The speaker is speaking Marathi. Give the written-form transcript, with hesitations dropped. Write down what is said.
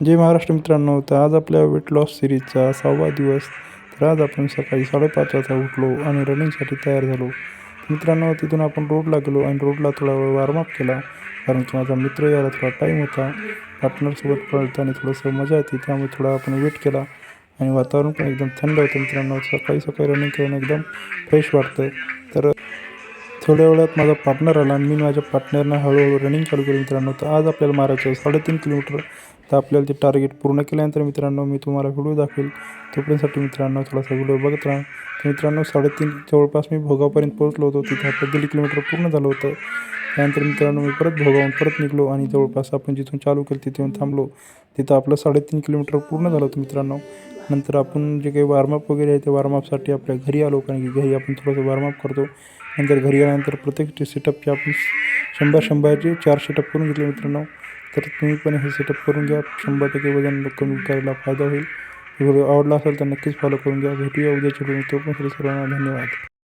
जय महाराष्ट्र मित्रांनो. तर आज आपल्या वेट लॉस सिरीजचा 6वा दिवस. तर आज आपण सकाळी 5:30 वाजता उठलो आणि रनिंगसाठी तयार झालो. मित्रांनो, तिथून आपण रोडला गेलो आणि रोडला थोडा वेळ वॉर्मअप केला, कारण की माझा मित्र यायला थोडा टाईम होता. पार्टनरसोबत पळताना थोडंसं मजा येते, त्यामुळे थोडा आपण वेट केला आणि वातावरण पण एकदम थंड होतं. मित्रांनो, सकाळी सकाळी रनिंग करून एकदम फ्रेश वाटतं. तर थोड्या वेळात माझा पार्टनर आला आणि मी माझ्या पार्टनरनं हळूहळू रनिंग चालू केली. मित्रांनो, तर आज आपल्याला मारायचं 3.5 किलोमीटर. तर आपल्याला ते टार्गेट पूर्ण केल्यानंतर मित्रांनो मी तुम्हाला व्हिडिओ दाखवेल. तोपर्यंतसाठी मित्रांनो थोडासा व्हिडिओ बघत राहा. तर मित्रांनो 3.5 जवळपास मी भोगावपर्यंत पोहोचलो होतो. तिथं आपलं 1.5 किलोमीटर पूर्ण झालं होतं. त्यानंतर मित्रांनो मी परत भोगावून परत निघालो आणि जवळपास आपण जिथून चालू केलं तिथे येऊन थांबलो. तिथं आपलं 3.5 किलोमीटर पूर्ण झालं होतं मित्रांनो. नंतर आपण जे काही वॉर्मअप वगैरे आहे ते वॉर्मअपसाठी आपल्या घरी आलो, कारण की घरी आपण थोडंसं वॉर्मअप करतो. नंतर घरी आल्यानंतर प्रत्येक सेटअपचे आपण 100-100चे 4 सेटअप करून घेतले मित्रांनो. तर तुम्ही पण हे सेटअप करून घ्या. 100% वजन कमी करायला फायदा होईल. व्हिडिओ आवडला असेल तर नक्कीच फॉलो करून घ्या. भेटूया उद्याच्या व्हिडिओ. तोपर्यंत सर्वांना धन्यवाद.